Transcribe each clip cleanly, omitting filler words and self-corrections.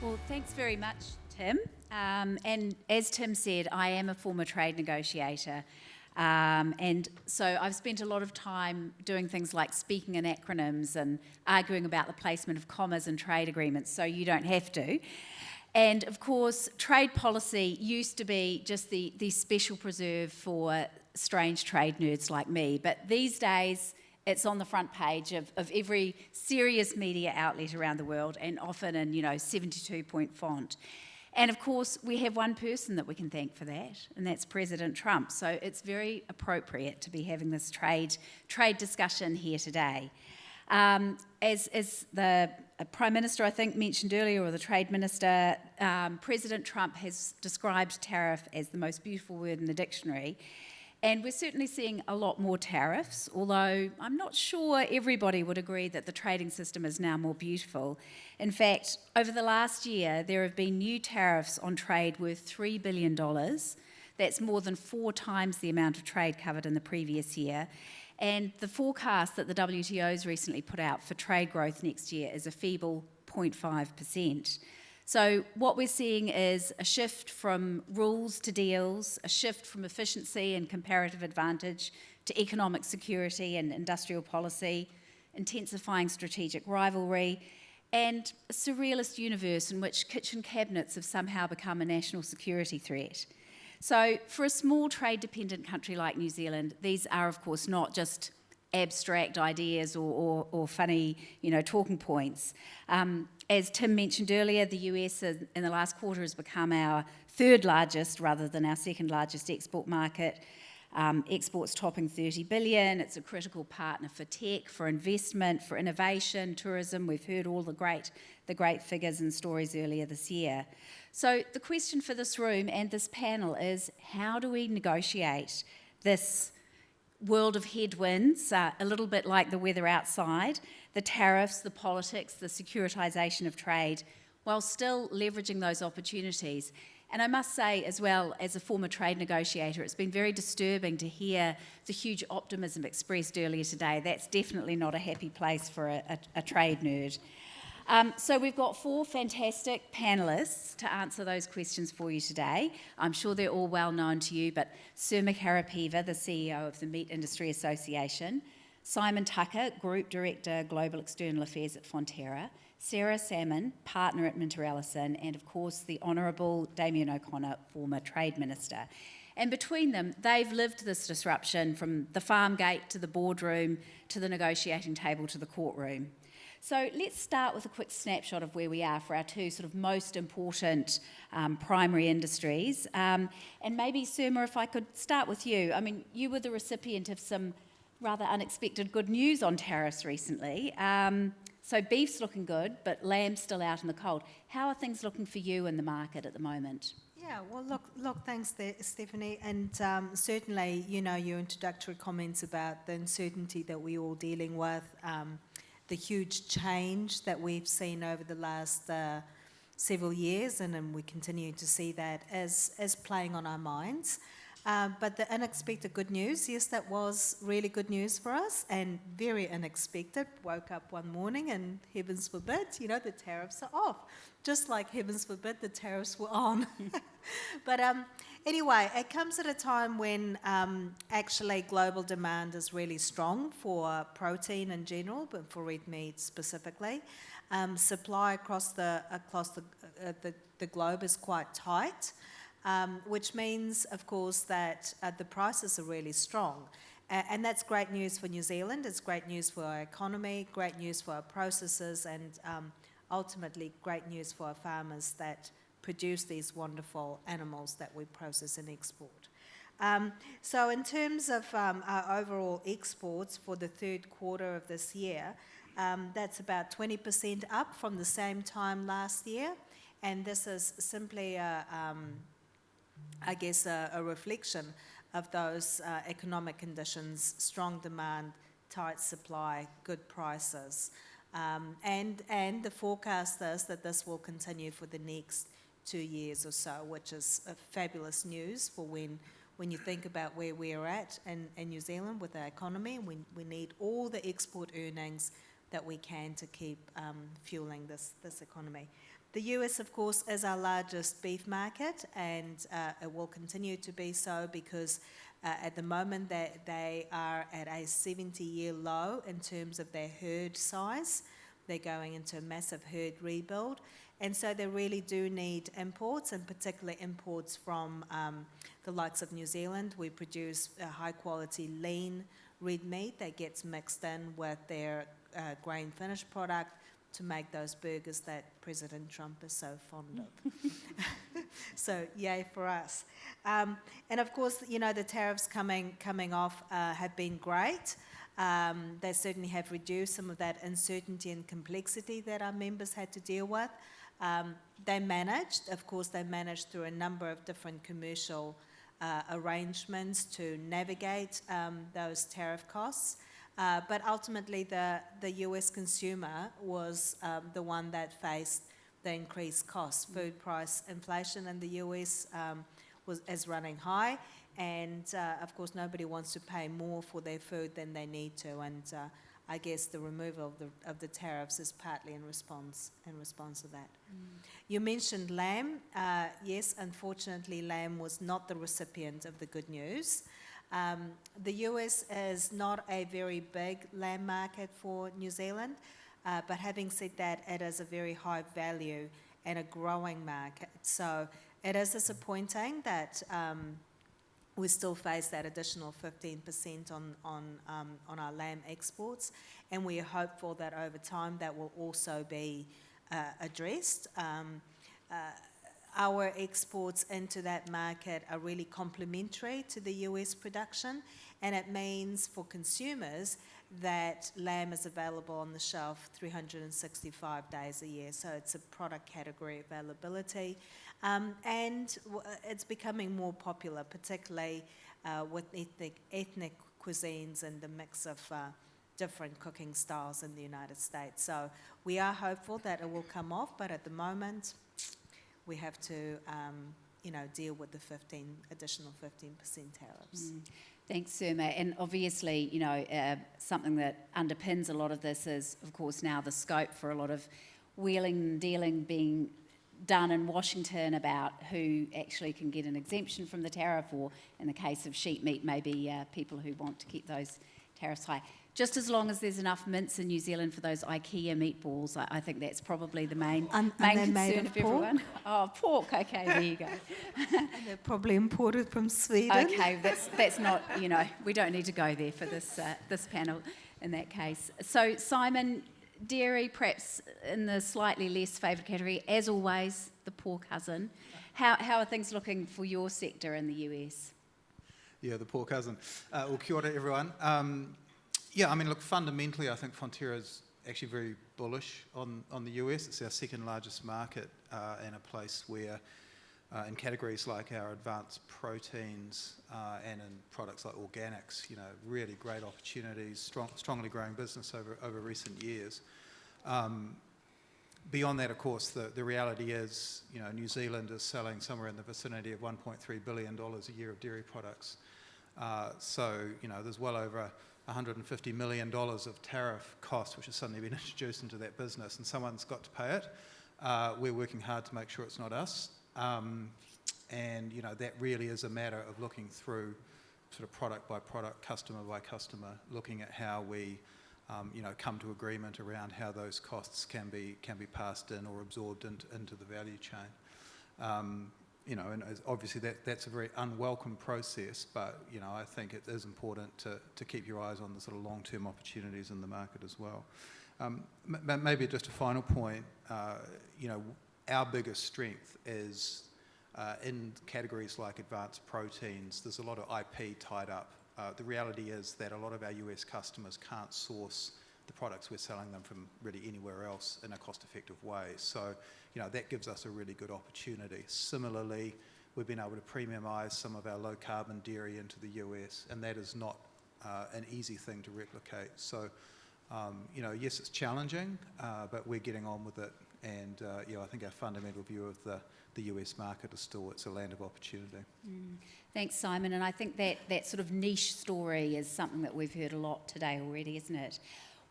Well, thanks very much, Tim. And as Tim said, I am a former trade negotiator. And so I've spent a lot of time doing things like speaking in acronyms and arguing about the placement of commas in trade agreements, so you don't have to. And of course, trade policy used to be just the special preserve for strange trade nerds like me, but these days it's on the front page of every serious media outlet around the world, and often in 72-point font. And of course, we have one person that we can thank for that, and that's President Trump. So it's very appropriate to be having this trade discussion here today. As the Prime Minister, I think, mentioned earlier, or the Trade Minister, President Trump has described tariff as the most beautiful word in the dictionary. And we're certainly seeing a lot more tariffs, although I'm not sure everybody would agree that the trading system is now more beautiful. In fact, over the last year, there have been new tariffs on trade worth $3 billion. That's more than 4 times the amount of trade covered in the previous year. And the forecast that the WTO's recently put out for trade growth next year is a feeble 0.5%. So what we're seeing is a shift from rules to deals, a shift from efficiency and comparative advantage to economic security and industrial policy, intensifying strategic rivalry, and a surrealist universe in which kitchen cabinets have somehow become a national security threat. So for a small trade-dependent country like New Zealand, these are, of course, not just abstract ideas or funny, talking points. As Tim mentioned earlier, the US in the last quarter has become our third largest rather than our second largest export market. Exports topping 30 billion. It's a critical partner for tech, for investment, for innovation, tourism. We've heard all the great figures and stories earlier this year. So the question for this room and this panel is, how do we negotiate this world of headwinds, a little bit like the weather outside, the tariffs, the politics, the securitisation of trade, while still leveraging those opportunities? And I must say as well, as a former trade negotiator, it's been very disturbing to hear the huge optimism expressed earlier today. That's definitely not a happy place for a trade nerd. So we've got 4 fantastic panellists to answer those questions for you today. I'm sure they're all well known to you, but Sirma Karapeeva, the CEO of the Meat Industry Association, Simon Tucker, Group Director, Global External Affairs at Fonterra, Sarah Salmond, Partner at Minter Ellison, and of course the Honourable Damien O'Connor, former Trade Minister. And between them, they've lived this disruption from the farm gate to the boardroom to the negotiating table to the courtroom. So let's start with a quick snapshot of where we are for our 2 sort of most important primary industries. And maybe, Sirma, if I could start with you. I mean, you were the recipient of some rather unexpected good news on tariffs recently. So beef's looking good, but lamb's still out in the cold. How are things looking for you in the market at the moment? Yeah, well, look, thanks there, Stephanie. And certainly, your introductory comments about the uncertainty that we're all dealing with, the huge change that we've seen over the last several years, and we continue to see that as playing on our minds. But the unexpected good news, yes, that was really good news for us, and very unexpected. Woke up one morning and heavens forbid, the tariffs are off. Just like heavens forbid, the tariffs were on. But anyway, it comes at a time when actually global demand is really strong for protein in general, but for red meat specifically. Supply across the globe is quite tight. Which means, of course, that the prices are really strong. And that's great news for New Zealand. It's great news for our economy, great news for our processes, and ultimately great news for our farmers that produce these wonderful animals that we process and export. So in terms of our overall exports for the 3rd quarter of this year, that's about 20% up from the same time last year. And this is simply a reflection of those economic conditions: strong demand, tight supply, good prices. And the forecast is that this will continue for the next 2 years or so, which is fabulous news for when you think about where we're at in New Zealand with our economy. We need all the export earnings that we can to keep fueling this economy. The US, of course, is our largest beef market, and it will continue to be so because at the moment they are at a 70-year low in terms of their herd size. They're going into a massive herd rebuild. And so they really do need imports, and particularly imports from the likes of New Zealand. We produce a high-quality lean red meat that gets mixed in with their grain finished product to make those burgers that President Trump is so fond of. So yay for us. And of course, you know, the tariffs coming off have been great. They certainly have reduced some of that uncertainty and complexity that our members had to deal with. They managed through a number of different commercial arrangements to navigate those tariff costs. But ultimately, the US consumer was the one that faced the increased costs. Food price inflation in the US is running high, and of course, nobody wants to pay more for their food than they need to. And I guess the removal of the tariffs is partly in response to that. You mentioned lamb. Yes, unfortunately, lamb was not the recipient of the good news. The US is not a very big lamb market for New Zealand, but having said that, it is a very high value and a growing market. So it is disappointing that we still face that additional 15% on our lamb exports, and we are hopeful that over time that will also be addressed. Our exports into that market are really complementary to the US production, and it means for consumers that lamb is available on the shelf 365 days a year. So it's a product category availability. And it's becoming more popular, particularly with ethnic cuisines and the mix of different cooking styles in the United States. So we are hopeful that it will come off, but at the moment we have to deal with the additional 15% tariffs. Thanks, Sirma. And obviously, something that underpins a lot of this is, of course, now the scope for a lot of wheeling and dealing being done in Washington about who actually can get an exemption from the tariff, or in the case of sheep meat, maybe people who want to keep those tariffs high. Just as long as there's enough mince in New Zealand for those IKEA meatballs, I think that's probably the main concern of everyone. Oh, pork. Okay, there you go. And they're probably imported from Sweden. Okay, that's not, we don't need to go there for this panel in that case. So, Simon, dairy perhaps in the slightly less favoured category, as always, the poor cousin. How are things looking for your sector in the US? Yeah, the poor cousin. Well, kia ora, everyone. Look, fundamentally, I think Fonterra's actually very bullish on the US. It's our second largest market and a place where, in categories like our advanced proteins and in products like organics, really great opportunities, strongly growing business over recent years. Beyond that, of course, the reality is, New Zealand is selling somewhere in the vicinity of $1.3 billion a year of dairy products. So there's well over $150 million of tariff cost, which has suddenly been introduced into that business, and someone's got to pay it. We're working hard to make sure it's not us. And that really is a matter of looking through sort of product by product, customer by customer, looking at how we come to agreement around how those costs can be passed in or absorbed into the value chain. And obviously that's a very unwelcome process, but I think it is important to keep your eyes on the sort of long-term opportunities in the market as well. Maybe just a final point, our biggest strength is in categories like advanced proteins. There's a lot of IP tied up. The reality is that a lot of our US customers can't source the products we're selling them from really anywhere else in a cost-effective way. So, that gives us a really good opportunity. Similarly, we've been able to premiumise some of our low-carbon dairy into the US, and that is not an easy thing to replicate. So, yes, it's challenging, but we're getting on with it. And, I think our fundamental view of the US market is still it's a land of opportunity. Thanks, Simon. And I think that sort of niche story is something that we've heard a lot today already, isn't it?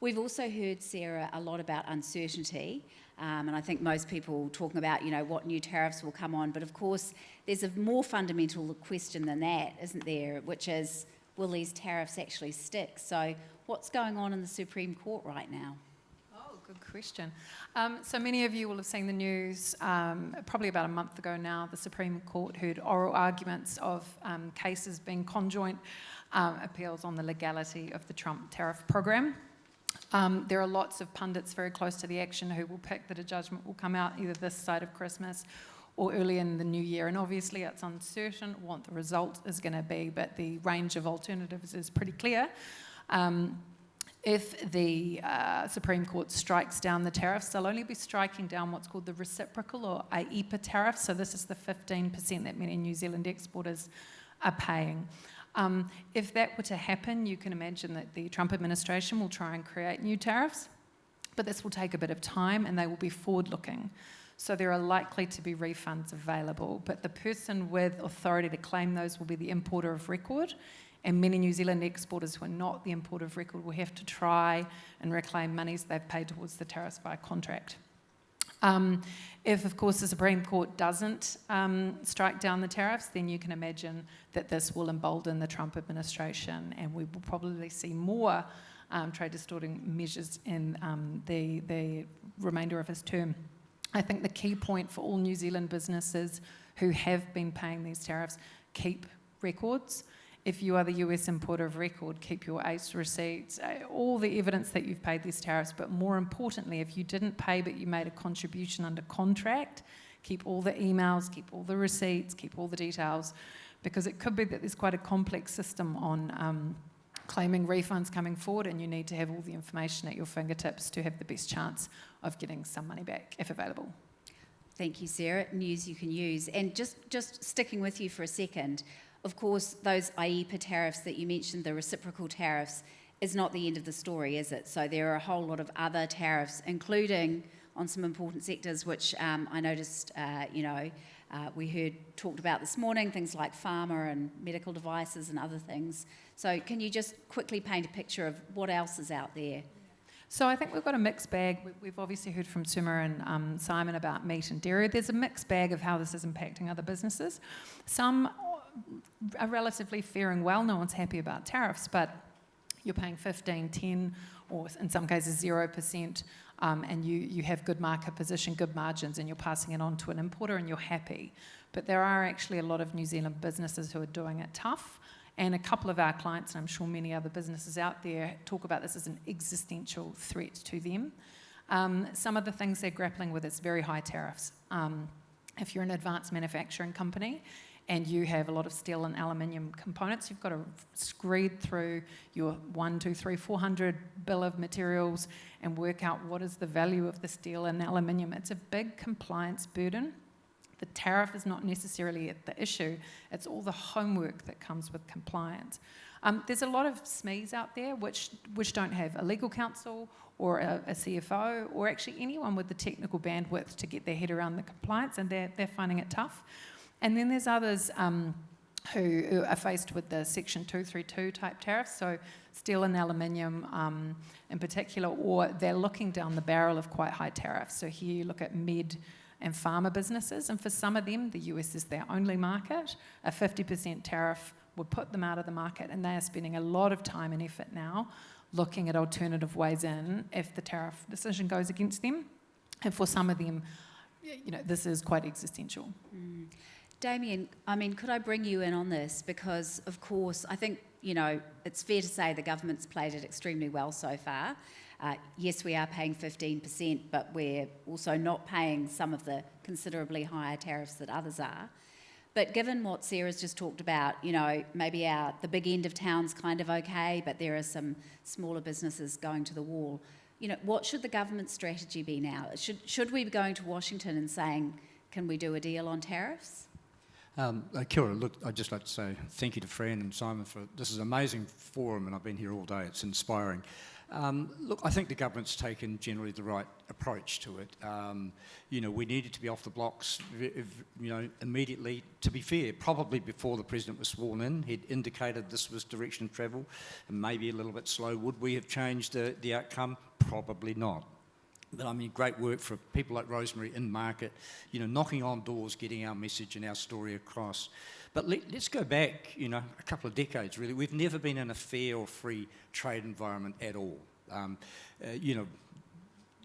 We've also heard, Sarah, a lot about uncertainty, and I think most people talking about, what new tariffs will come on, but of course there's a more fundamental question than that, isn't there, which is, will these tariffs actually stick? So what's going on in the Supreme Court right now? Oh, good question. So many of you will have seen the news, probably about a month ago now, the Supreme Court heard oral arguments of cases being conjoint appeals on the legality of the Trump tariff program. There are lots of pundits very close to the action who will pick that a judgment will come out either this side of Christmas or early in the new year. And obviously it's uncertain what the result is going to be, but the range of alternatives is pretty clear. If the Supreme Court strikes down the tariffs, they'll only be striking down what's called the reciprocal or AIPA tariff. So this is the 15% that many New Zealand exporters are paying. If that were to happen, you can imagine that the Trump administration will try and create new tariffs, but this will take a bit of time and they will be forward-looking. So there are likely to be refunds available, but the person with authority to claim those will be the importer of record, and many New Zealand exporters who are not the importer of record will have to try and reclaim monies they've paid towards the tariffs by contract. If, of course, the Supreme Court doesn't strike down the tariffs, then you can imagine that this will embolden the Trump administration, and we will probably see more trade distorting measures in the remainder of his term. I think the key point for all New Zealand businesses who have been paying these tariffs, keep records. If you are the US importer of record, keep your ACE receipts, all the evidence that you've paid these tariffs, but more importantly, if you didn't pay but you made a contribution under contract, keep all the emails, keep all the receipts, keep all the details, because it could be that there's quite a complex system on claiming refunds coming forward, and you need to have all the information at your fingertips to have the best chance of getting some money back, if available. Thank you, Sarah. News you can use. And just sticking with you for a second, of course, those AIPA tariffs that you mentioned, the reciprocal tariffs, is not the end of the story, is it? So there are a whole lot of other tariffs, including on some important sectors, which I noticed, we talked about this morning, things like pharma and medical devices and other things. So can you just quickly paint a picture of what else is out there? So I think we've got a mixed bag. We've obviously heard from Sirma and Simon about meat and dairy. There's a mixed bag of how this is impacting other businesses. Some are relatively faring well. No one's happy about tariffs, but you're paying 15, 10, or in some cases 0%, and you have good market position, good margins, and you're passing it on to an importer and you're happy. But there are actually a lot of New Zealand businesses who are doing it tough, and a couple of our clients, and I'm sure many other businesses out there, talk about this as an existential threat to them. Some of the things they're grappling with is very high tariffs. If you're an advanced manufacturing company, and you have a lot of steel and aluminium components, you've got to screed through your 1, 2, 3, 400 bill of materials and work out what is the value of the steel and aluminium. It's a big compliance burden. The tariff is not necessarily the issue, it's all the homework that comes with compliance. There's a lot of SMEs out there which don't have a legal counsel or a CFO or actually anyone with the technical bandwidth to get their head around the compliance, and they're finding it tough. And then there's others who are faced with the Section 232 type tariffs, so steel and aluminium in particular, or they're looking down the barrel of quite high tariffs. So here you look at med and pharma businesses, and for some of them, the US is their only market. A 50% tariff would put them out of the market, and they are spending a lot of time and effort now looking at alternative ways in if the tariff decision goes against them. And for some of them, this is quite existential. Damien, could I bring you in on this? Because, of course, I think, it's fair to say the government's played it extremely well so far. Yes, we are paying 15%, but we're also not paying some of the considerably higher tariffs that others are. But given what Sarah's just talked about, maybe the big end of town's kind of okay, but there are some smaller businesses going to the wall. What should the government's strategy be now? Should we be going to Washington and saying, can we do a deal on tariffs? Kia ora. Look, I'd just like to say thank you to Fran and Simon for this is an amazing forum, and I've been here all day. It's inspiring. Look, I think the government's taken generally the right approach to it. We needed to be off the blocks, immediately. To be fair, probably before the president was sworn in, he'd indicated this was direction of travel, and maybe a little bit slow. Would we have changed the outcome? Probably not. But I mean, great work for people like Rosemary in market, knocking on doors, getting our message and our story across. But let's go back, a couple of decades, really. We've never been in a fair or free trade environment at all.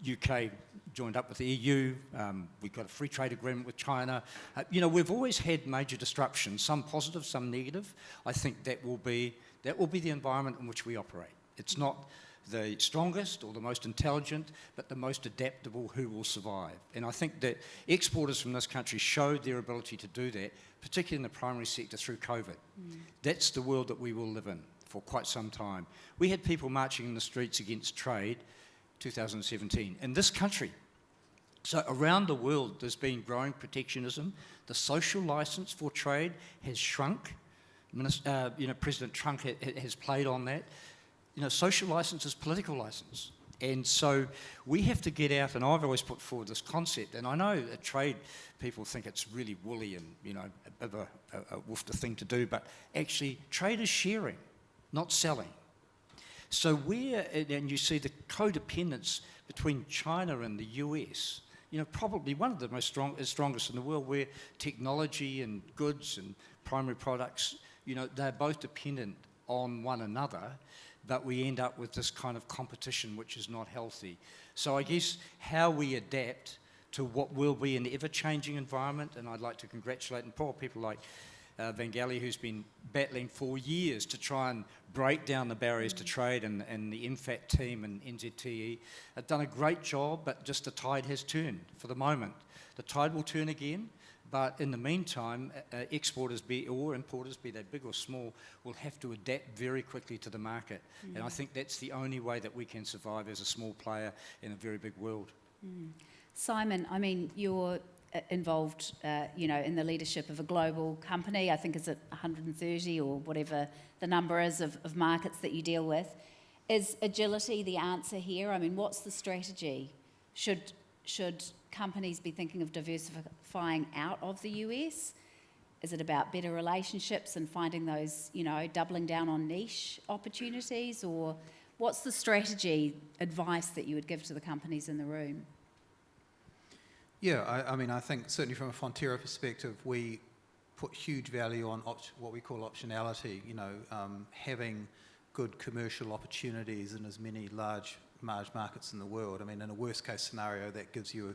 UK joined up with the EU. We've got a free trade agreement with China. We've always had major disruptions, some positive, some negative. I think that will be the environment in which we operate. It's not the strongest or the most intelligent, but the most adaptable who will survive. And I think that exporters from this country showed their ability to do that, particularly in the primary sector through COVID. That's the world that we will live in for quite some time. We had people marching in the streets against trade 2017 in this country. So around the world there's been growing protectionism. The social licence for trade has shrunk. President Trump has played on that. Social licence is political licence. And so we have to get out, and I've always put forward this concept, and I know that trade people think it's really woolly and, a bit of a woofter thing to do, but actually trade is sharing, not selling. So and you see the codependence between China and the US, probably one of the strongest in the world, where technology and goods and primary products, they're both dependent on one another, but we end up with this kind of competition which is not healthy. So I guess how we adapt to what will be an ever-changing environment, and I'd like to congratulate and poor people like Vangali, who's been battling for years to try and break down the barriers to trade, and the MFAT team and NZTE have done a great job, but just the tide has turned for the moment. The tide will turn again, but in the meantime, exporters or importers, be they big or small, will have to adapt very quickly to the market. And I think that's the only way that we can survive as a small player in a very big world. Simon, I mean, you're involved, in the leadership of a global company. I think it's at 130 or whatever the number is of markets that you deal with. Is agility the answer here? I mean, what's the strategy? Should companies be thinking of diversifying out of the US? Is it about better relationships and finding those, doubling down on niche opportunities? Or what's the strategy advice that you would give to the companies in the room? Yeah, I think certainly from a Fonterra perspective, we put huge value on what we call optionality, having good commercial opportunities in as many large markets in the world. I mean, in a worst case scenario, that gives you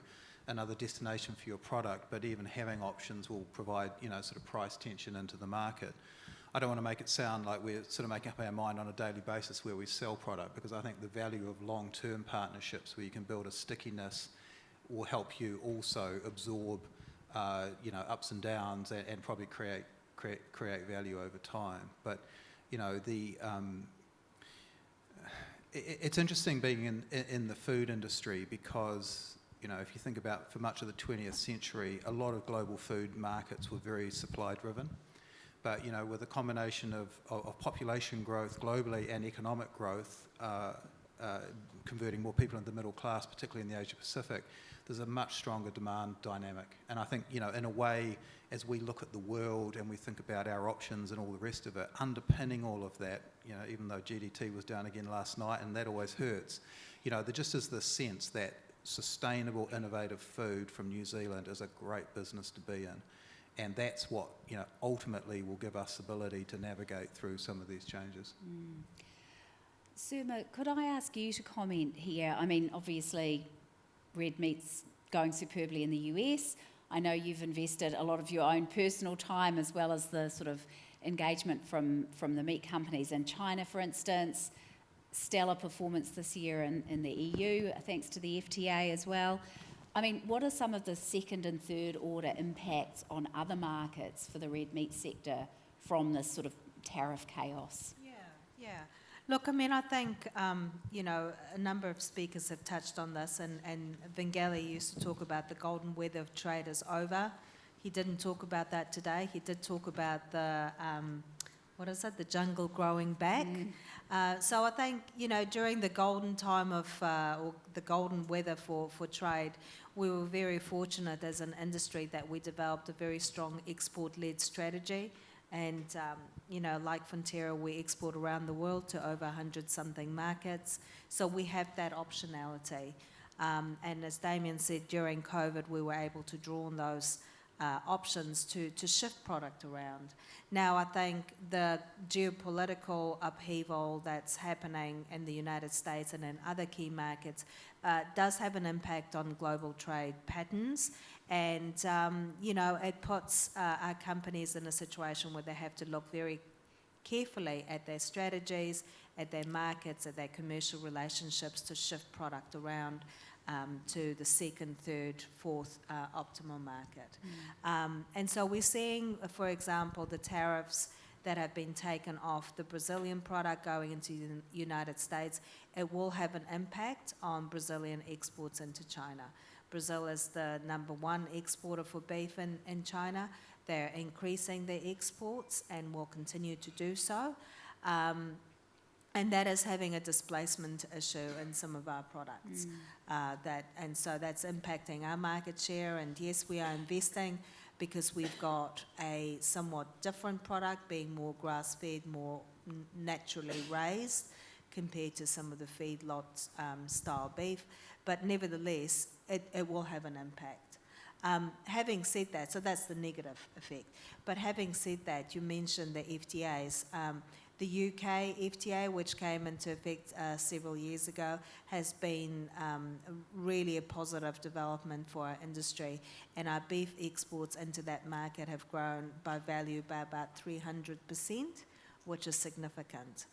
another destination for your product, but even having options will provide, sort of price tension into the market. I don't want to make it sound like we're sort of making up our mind on a daily basis where we sell product, because I think the value of long-term partnerships where you can build a stickiness will help you also absorb, ups and downs and probably create value over time. But, it's interesting being in the food industry because, if you think about for much of the 20th century, a lot of global food markets were very supply driven. But, with a combination of population growth globally and economic growth, converting more people into the middle class, particularly in the Asia Pacific, there's a much stronger demand dynamic. And I think, in a way, as we look at the world and we think about our options and all the rest of it, underpinning all of that, even though GDT was down again last night, and that always hurts, there just is this sense that sustainable, innovative food from New Zealand is a great business to be in. And that's what, ultimately will give us ability to navigate through some of these changes. Sirma, could I ask you to comment here? I mean, obviously, red meat's going superbly in the US. I know you've invested a lot of your own personal time as well as the sort of engagement from the meat companies in China, for instance. Stellar performance this year in the EU, thanks to the FTA as well. I mean, what are some of the second and third order impacts on other markets for the red meat sector from this sort of tariff chaos? Yeah. Look, I mean, I think, a number of speakers have touched on this, and Vangali used to talk about the golden weather of trade is over. He didn't talk about that today. He did talk about the, the jungle growing back. So I think, during the golden time of, or the golden weather for trade, we were very fortunate as an industry that we developed a very strong export-led strategy. And, like Fonterra, we export around the world to over 100-something markets. So we have that optionality. And as Damien said, during COVID, we were able to draw on those options to shift product around. Now, I think the geopolitical upheaval that's happening in the United States and in other key markets does have an impact on global trade patterns. And, it puts our companies in a situation where they have to look very carefully at their strategies, at their markets, at their commercial relationships to shift product around to the second, third, fourth optimal market. And so we're seeing, for example, the tariffs that have been taken off the Brazilian product going into the United States. It will have an impact on Brazilian exports into China. Brazil is the #1 exporter for beef in China. They're increasing their exports and will continue to do so. And that is having a displacement issue in some of our products. And so that's impacting our market share. And yes, we are investing because we've got a somewhat different product, being more grass-fed, more naturally raised compared to some of the feedlot style beef. But nevertheless, it will have an impact. Having said that, so that's the negative effect. But having said that, you mentioned the FTAs. The UK FTA, which came into effect several years ago, has been really a positive development for our industry, and our beef exports into that market have grown by value by about 300%, which is significant.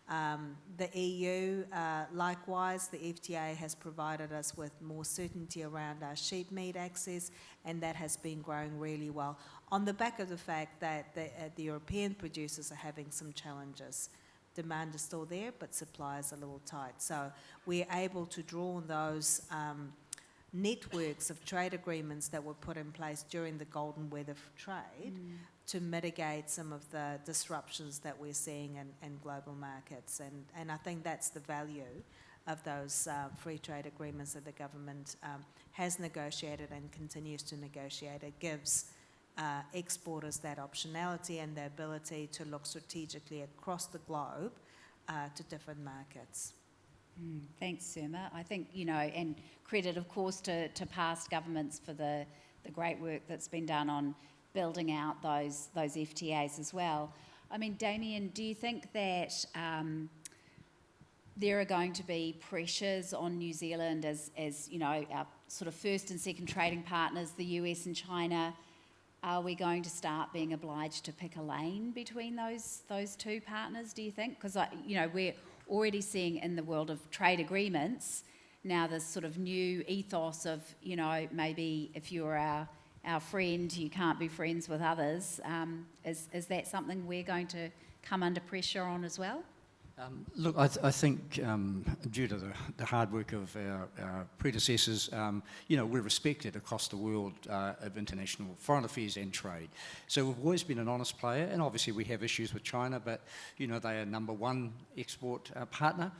The EU, likewise, the FTA has provided us with more certainty around our sheep meat access, and that has been growing really well, on the back of the fact that the European producers are having some challenges. Demand is still there, but supply is a little tight. So we're able to draw on those networks of trade agreements that were put in place during the golden weather for trade to mitigate some of the disruptions that we're seeing in global markets. And I think that's the value of those free trade agreements that the government has negotiated and continues to negotiate. It gives exporters that optionality and the ability to look strategically across the globe to different markets. Thanks, Sirma. I think, and credit, of course, to past governments for the great work that's been done on building out those FTAs as well. I mean, Damien, do you think that there are going to be pressures on New Zealand as our sort of first and second trading partners, the US and China? Are we going to start being obliged to pick a lane between those two partners, do you think? Because, we're already seeing in the world of trade agreements now this sort of new ethos of, maybe if you're our friend, you can't be friends with others. Is that something we're going to come under pressure on as well? Look, I think due to the hard work of our predecessors, we're respected across the world of international foreign affairs and trade. So we've always been an honest player, and obviously we have issues with China, but they are #1 export partner.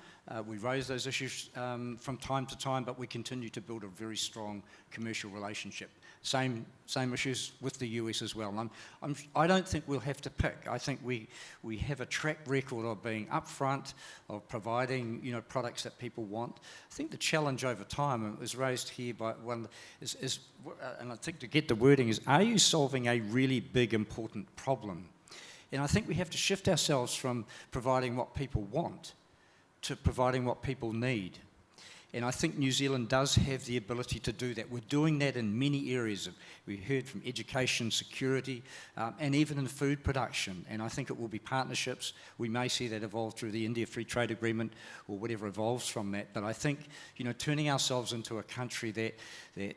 We raise those issues from time to time, but we continue to build a very strong commercial relationship. Same issues with the US as well. I don't think we'll have to pick. I think we have a track record of being upfront, of providing products that people want. I think the challenge over time, and it was raised here by one, is and I think to get the wording is, are you solving a really big important problem? And I think we have to shift ourselves from providing what people want to providing what people need. And I think New Zealand does have the ability to do that. We're doing that in many areas. We heard from education, security, and even in food production. And I think it will be partnerships. We may see that evolve through the India Free Trade Agreement or whatever evolves from that. But I think, turning ourselves into a country that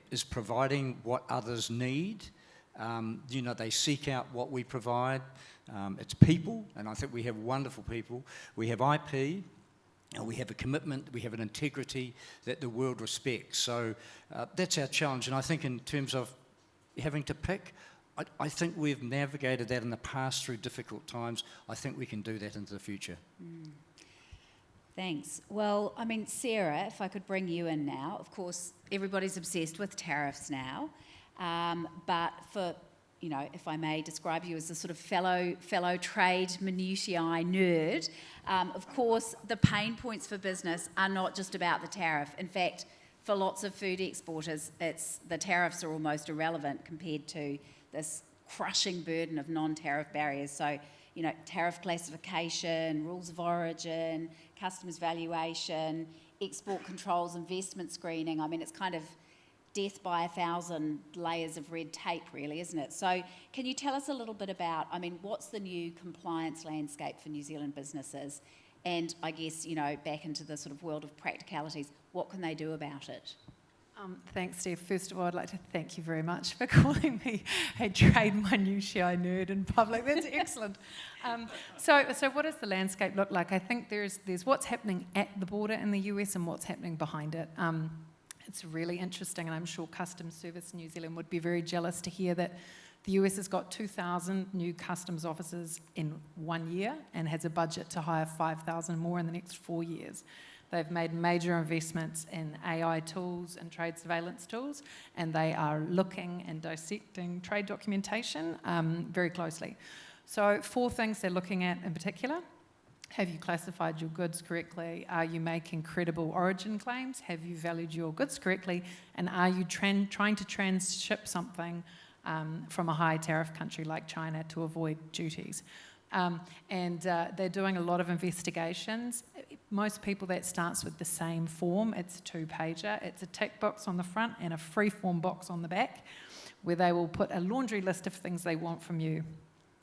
is providing what others need. They seek out what we provide. It's people, and I think we have wonderful people. We have IP. We have a commitment, we have an integrity that the world respects. So that's our challenge. And I think in terms of having to pick, I think we've navigated that in the past through difficult times. I think we can do that into the future. Thanks. Well, I mean, Sarah, if I could bring you in now. Of course, everybody's obsessed with tariffs now, but for, you know, if I may describe you as a sort of fellow trade minutiae nerd, of course, the pain points for business are not just about the tariff. In fact, for lots of food exporters, the tariffs are almost irrelevant compared to this crushing burden of non-tariff barriers. So, you know, tariff classification, rules of origin, customs valuation, export controls, investment screening. I mean, it's kind of death by 1,000 layers of red tape, really, isn't it? So can you tell us a little bit about, I mean, what's the new compliance landscape for New Zealand businesses? And I guess, you know, back into the sort of world of practicalities, what can they do about it? Thanks, Steve. First of all, I'd like to thank you very much for calling me a trade minutiae nerd in public. That's excellent. So what does the landscape look like? I think there's what's happening at the border in the US and what's happening behind it. It's really interesting, and I'm sure Customs Service New Zealand would be very jealous to hear that the US has got 2,000 new customs officers in 1 year and has a budget to hire 5,000 more in the next 4 years. They've made major investments in AI tools and trade surveillance tools, and they are looking and dissecting trade documentation very closely. So 4 things they're looking at in particular. Have you classified your goods correctly? Are you making credible origin claims? Have you valued your goods correctly? And are you trying to transship something from a high tariff country like China to avoid duties? They're doing a lot of investigations. Most people, that starts with the same form. It's a 2-pager. It's a tick box on the front and a free-form box on the back, where they will put a laundry list of things they want from you.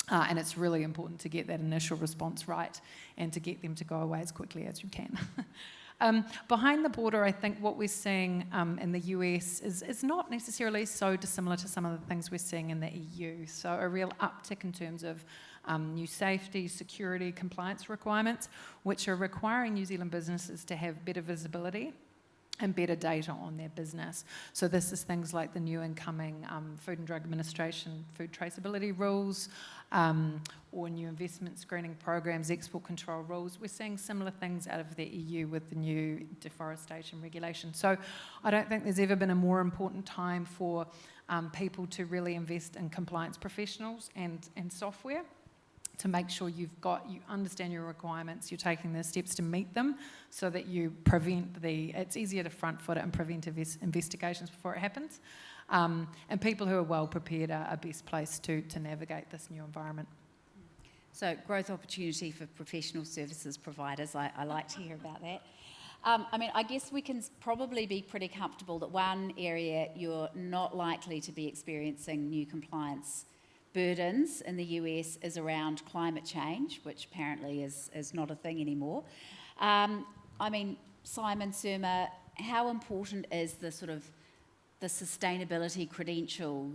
And it's really important to get that initial response right and to get them to go away as quickly as you can. Behind the border, I think what we're seeing in the US is not necessarily so dissimilar to some of the things we're seeing in the EU. So a real uptick in terms of new safety, security, compliance requirements, which are requiring New Zealand businesses to have better visibility and better data on their business. So this is things like the new incoming Food and Drug Administration food traceability rules, or new investment screening programs, export control rules. We're seeing similar things out of the EU with the new deforestation regulation. So I don't think there's ever been a more important time for people to really invest in compliance professionals and software, to make sure you understand your requirements, you're taking the steps to meet them, so that you prevent it's easier to front foot it and prevent investigations before it happens. And people who are well prepared are best placed to navigate this new environment. So growth opportunity for professional services providers, I like to hear about that. I mean, I guess we can probably be pretty comfortable that one area you're not likely to be experiencing new compliance burdens in the US is around climate change, which apparently is not a thing anymore. I mean, Simon, Sirma, how important is the sort of the sustainability credential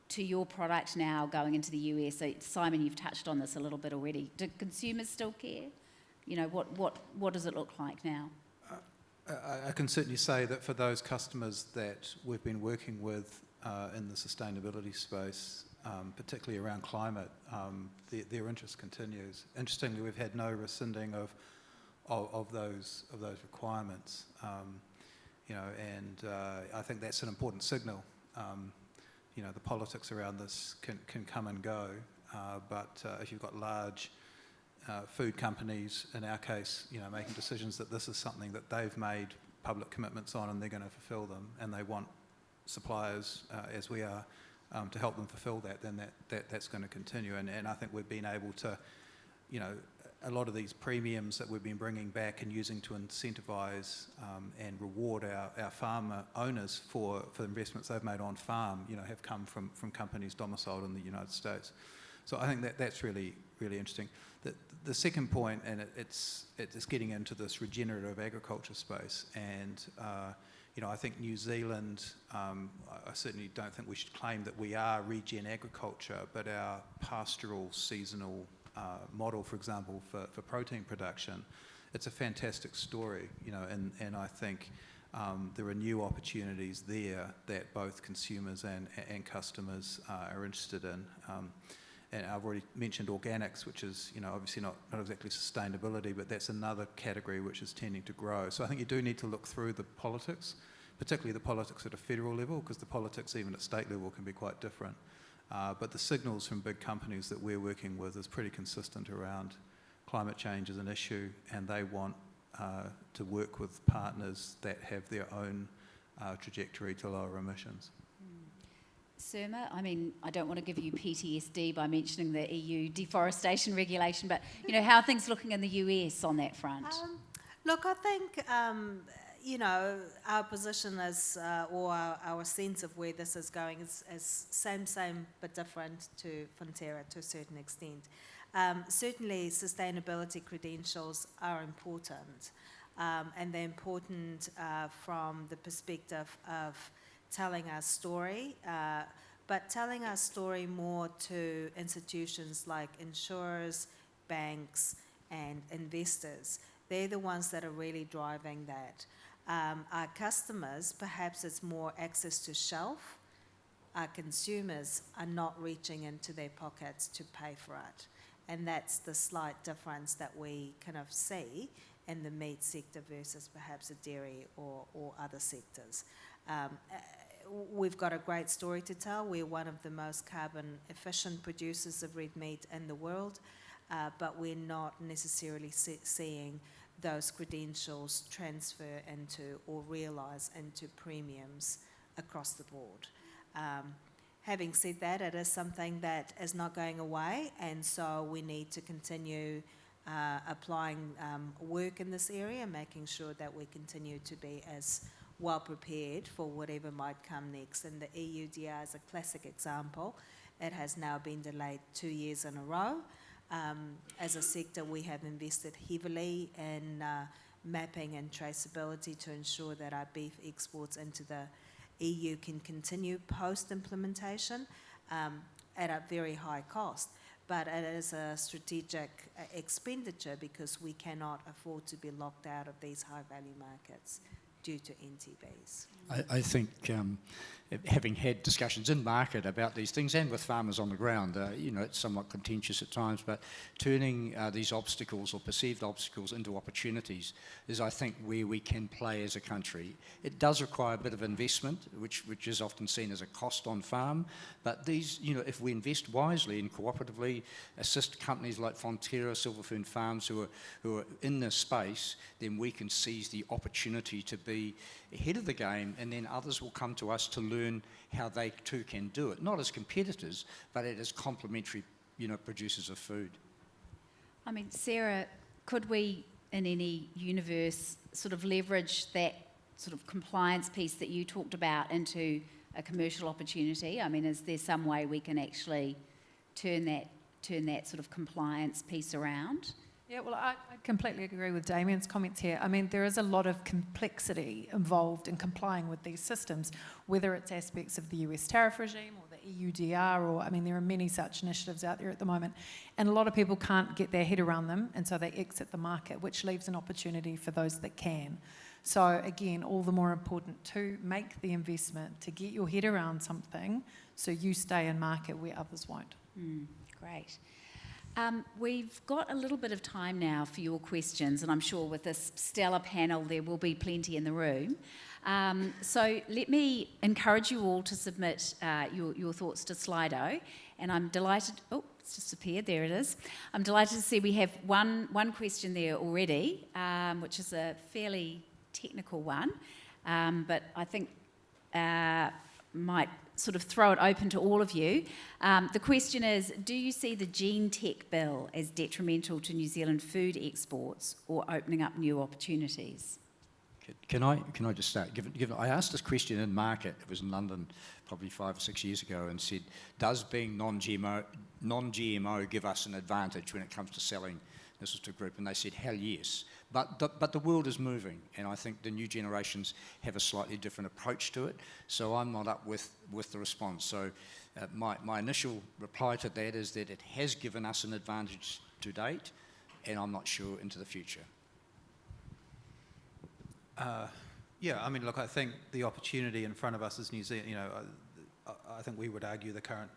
to your product now going into the US? So, Simon, you've touched on this a little bit already. Do consumers still care? You know, what does it look like now? I can certainly say that for those customers that we've been working with in the sustainability space, particularly around climate, their interest continues. Interestingly, we've had no rescinding of those requirements. I think that's an important signal. The politics around this can come and go, but if you've got large food companies, in our case, making decisions that this is something that they've made public commitments on and they're going to fulfil them, and they want suppliers, as we are, to help them fulfil that, then that's going to continue. And I think we've been able to, a lot of these premiums that we've been bringing back and using to incentivise and reward our farmer owners for investments they've made on farm, have come from companies domiciled in the United States. So I think that's really, really interesting. The second point, and it's getting into this regenerative agriculture space, and I think New Zealand, I certainly don't think we should claim that we are regen agriculture, but our pastoral seasonal model, for example, for protein production, it's a fantastic story, and I think there are new opportunities there that both consumers and customers are interested in. And I've already mentioned organics, which is, obviously not exactly sustainability, but that's another category which is tending to grow. So I think you do need to look through the politics, particularly the politics at a federal level, because the politics even at state level can be quite different. But the signals from big companies that we're working with is pretty consistent around climate change as an issue, and they want to work with partners that have their own trajectory to lower emissions. Sirma, I don't want to give you PTSD by mentioning the EU deforestation regulation, but, how are things looking in the US on that front? Look, I think, our position is, or our sense of where this is going is same, but different to Fonterra to a certain extent. Certainly, sustainability credentials are important, and they're important from the perspective of telling our story, but telling our story more to institutions like insurers, banks, and investors. They're the ones that are really driving that. Our customers, perhaps it's more access to shelf. Our consumers are not reaching into their pockets to pay for it. And that's the slight difference that we kind of see in the meat sector versus perhaps the dairy or other sectors. We've got a great story to tell. We're one of the most carbon efficient producers of red meat in the world, but we're not necessarily seeing those credentials transfer into or realise into premiums across the board. Having said that, it is something that is not going away, and so we need to continue applying work in this area, making sure that we continue to be as well prepared for whatever might come next. And the EUDR is a classic example. It has now been delayed 2 years in a row. As a sector, we have invested heavily in mapping and traceability to ensure that our beef exports into the EU can continue post-implementation at a very high cost. But it is a strategic expenditure because we cannot afford to be locked out of these high-value markets due to NTBs. I think having had discussions in market about these things and with farmers on the ground, it's somewhat contentious at times, but turning these obstacles or perceived obstacles into opportunities is, I think, where we can play as a country. It does require a bit of investment, which is often seen as a cost on farm, but these, if we invest wisely and cooperatively, assist companies like Fonterra, Silverfern Farms who are in this space, then we can seize the opportunity to be ahead of the game, and then others will come to us to learn how they too can do it, not as competitors, but as complementary, producers of food. Sarah, could we, in any universe, sort of leverage that sort of compliance piece that you talked about into a commercial opportunity? Is there some way we can actually turn that sort of compliance piece around? Yeah, well, I completely agree with Damien's comments here. There is a lot of complexity involved in complying with these systems, whether it's aspects of the US tariff regime or the EUDR, or, there are many such initiatives out there at the moment. And a lot of people can't get their head around them, and so they exit the market, which leaves an opportunity for those that can. So, again, all the more important to make the investment, to get your head around something, so you stay in market where others won't. Great. We've got a little bit of time now for your questions, and I'm sure with this stellar panel there will be plenty in the room. So let me encourage you all to submit your thoughts to Slido, and I'm delighted... Oh, it's just appeared. There it is. I'm delighted to see we have one question there already, which is a fairly technical one, but I think might sort of throw it open to all of you. The question is, do you see the Gene Tech bill as detrimental to New Zealand food exports or opening up new opportunities? Can I just start? Given I asked this question in market, it was in London probably 5 or 6 years ago, and said, does being non-GMO give us an advantage when it comes to selling? This was to a group, and they said, hell yes. But the world is moving, and I think the new generations have a slightly different approach to it, so I'm not up with the response. So my initial reply to that is that it has given us an advantage to date, and I'm not sure into the future. Yeah, I mean, look, I think the opportunity in front of us is New Zealand. You know, I think we would argue the current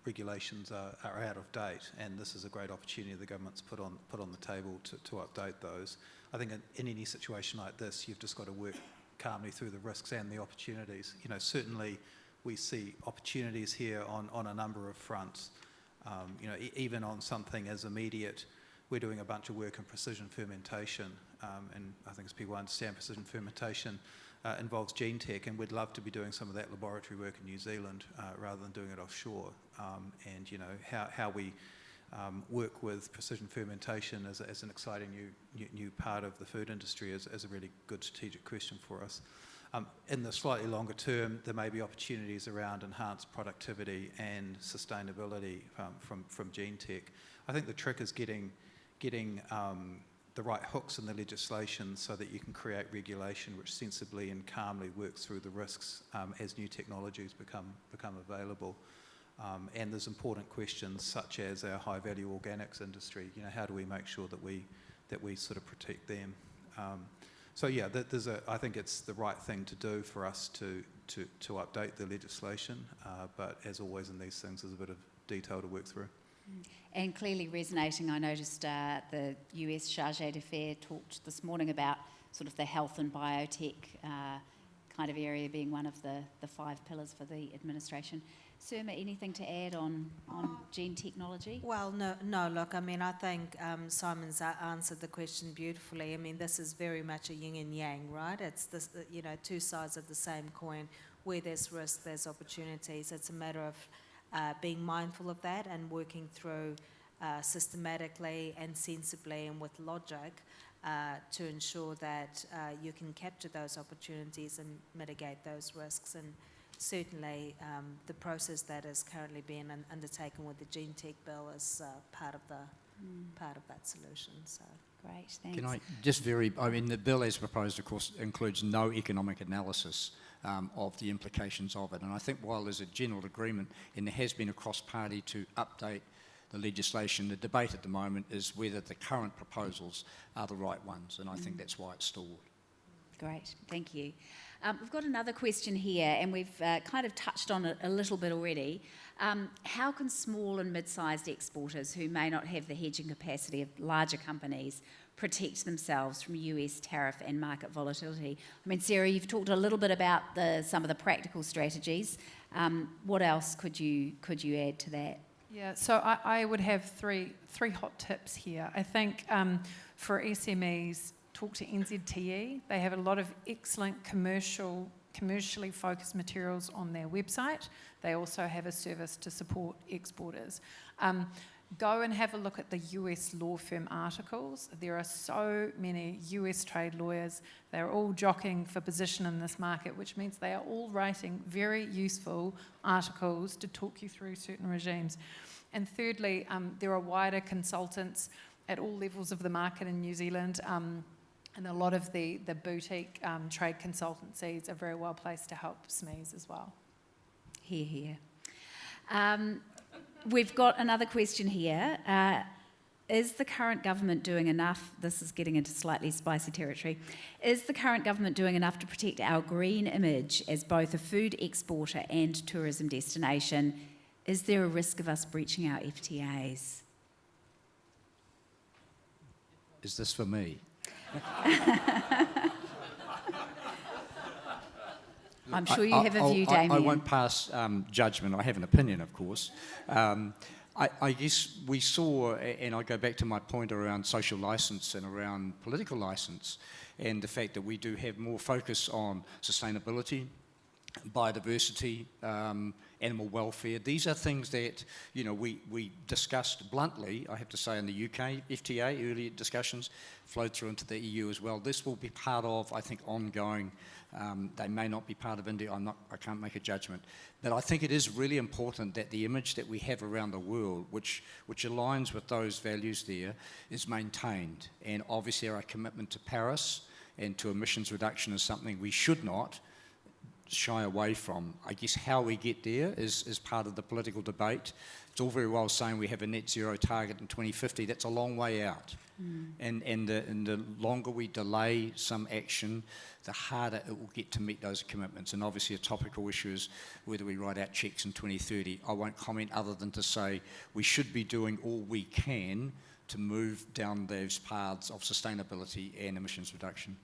regulations are out of date, and this is a great opportunity the government's put on the table to update those. I think in any situation like this, you've just got to work calmly through the risks and the opportunities. You know, certainly we see opportunities here on a number of fronts. You know, even on something as immediate, we're doing a bunch of work in precision fermentation, and I think as people understand, precision fermentation involves gene tech, and we'd love to be doing some of that laboratory work in New Zealand rather than doing it offshore. And you know, how we work with precision fermentation as an exciting new part of the food industry is a really good strategic question for us. In the slightly longer term, there may be opportunities around enhanced productivity and sustainability from gene tech. I think the trick is getting the right hooks in the legislation so that you can create regulation which sensibly and calmly works through the risks as new technologies become available. And there's important questions such as our high-value organics industry. You know, how do we make sure that we sort of protect them? So yeah, I think it's the right thing to do for us to update the legislation. But as always in these things, there's a bit of detail to work through. And clearly resonating, I noticed the US Chargé d'Affaires talked this morning about sort of the health and biotech kind of area being one of the 5 pillars for the administration. Sirma, anything to add on gene technology? Well, no. Look, I mean, I think Simon's answered the question beautifully. I mean, this is very much a yin and yang, right? It's this, you know, two sides of the same coin. Where there's risk, there's opportunities. It's a matter of being mindful of that and working through systematically and sensibly and with logic to ensure that you can capture those opportunities and mitigate those risks. And certainly the process that is currently being undertaken with the Gene Tech Bill is part of that solution. So. Great, thanks. Can I just I mean, the bill as proposed, of course, includes no economic analysis of the implications of it. And I think while there's a general agreement, and there has been a cross-party to update the legislation, the debate at the moment is whether the current proposals are the right ones, and I think that's why it's stalled. Great, thank you. We've got another question here, and we've kind of touched on it a little bit already. How can small and mid-sized exporters who may not have the hedging capacity of larger companies protect themselves from US tariff and market volatility? I mean, Sarah, you've talked a little bit about some of the practical strategies. What else could you add to that? Yeah, so I would have three hot tips here. I think for SMEs, talk to NZTE. They have a lot of excellent commercially focused materials on their website. They also have a service to support exporters. Go and have a look at the US law firm articles. There are so many US trade lawyers. They're all jockeying for position in this market, which means they are all writing very useful articles to talk you through certain regimes. And thirdly, there are wider consultants at all levels of the market in New Zealand, and a lot of the boutique trade consultancies are very well placed to help SMEs as well. Hear. We've got another question here. Is the current government doing enough? This is getting into slightly spicy territory. Is the current government doing enough to protect our green image as both a food exporter and tourism destination? Is there a risk of us breaching our FTAs? Is this for me? I'm sure you have a view, Damien. I won't pass judgment. I have an opinion, of course. I guess we saw, and I go back to my point around social licence and around political licence, and the fact that we do have more focus on sustainability, biodiversity, animal welfare. These are things that, you know, we discussed bluntly, I have to say, in the UK FTA, earlier discussions, flowed through into the EU as well. This will be part of, I think, ongoing. They may not be part of India. I can't make a judgment. But I think it is really important that the image that we have around the world, which aligns with those values there, is maintained. And obviously our commitment to Paris and to emissions reduction is something we should not shy away from. I guess how we get there is part of the political debate. It's all very well saying we have a net zero target in 2050. That's a long way out. And the longer we delay some action, the harder it will get to meet those commitments. And obviously a topical issue is whether we write out cheques in 2030. I won't comment other than to say we should be doing all we can to move down those paths of sustainability and emissions reduction.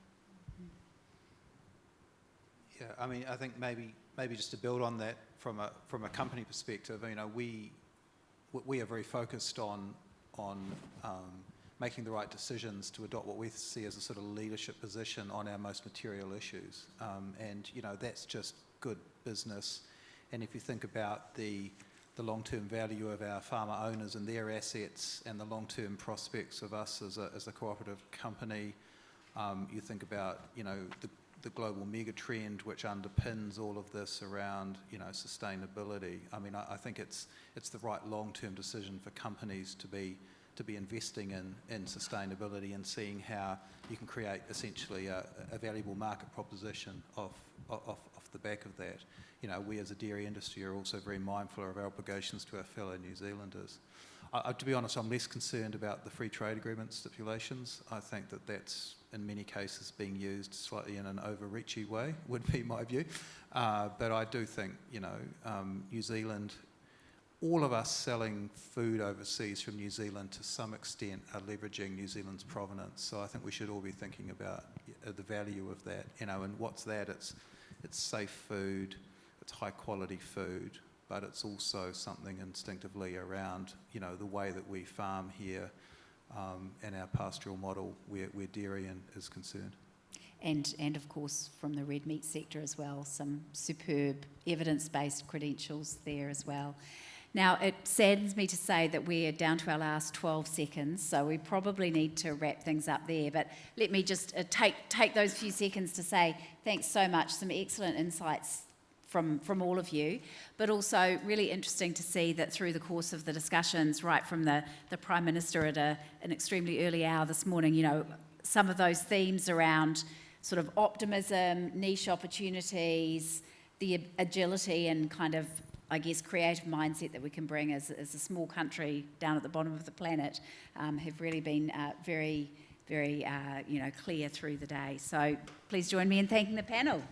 Yeah, I mean, I think maybe just to build on that from a company perspective, you know, we are very focused on making the right decisions to adopt what we see as a sort of leadership position on our most material issues, and you know, that's just good business. And if you think about the long-term value of our farmer owners and their assets, and the long-term prospects of us as a cooperative company, you think about, you know, the global mega trend which underpins all of this around, you know, sustainability. I mean, I think it's the right long-term decision for companies to be investing in sustainability and seeing how you can create essentially a valuable market proposition off the back of that. You know, we as a dairy industry are also very mindful of our obligations to our fellow New Zealanders. To be honest, I'm less concerned about the free trade agreement stipulations. I think that that's in many cases being used slightly in an overreachy way, would be my view. But I do think, you know, New Zealand, all of us selling food overseas from New Zealand to some extent are leveraging New Zealand's provenance. So I think we should all be thinking about the value of that, you know, and what's that? It's safe food, it's high quality food, but it's also something instinctively around, you know, the way that we farm here, and our pastoral model where dairy is concerned. And of course from the red meat sector as well, some superb evidence-based credentials there as well. Now, it saddens me to say that we're down to our last 12 seconds, so we probably need to wrap things up there. But let me just take those few seconds to say thanks so much. Some excellent insights from all of you, but also really interesting to see that through the course of the discussions, right from the Prime Minister at an extremely early hour this morning, you know, some of those themes around sort of optimism, niche opportunities, the agility and kind of, I guess, creative mindset that we can bring as a small country down at the bottom of the planet, have really been very, very, you know, clear through the day. So please join me in thanking the panel.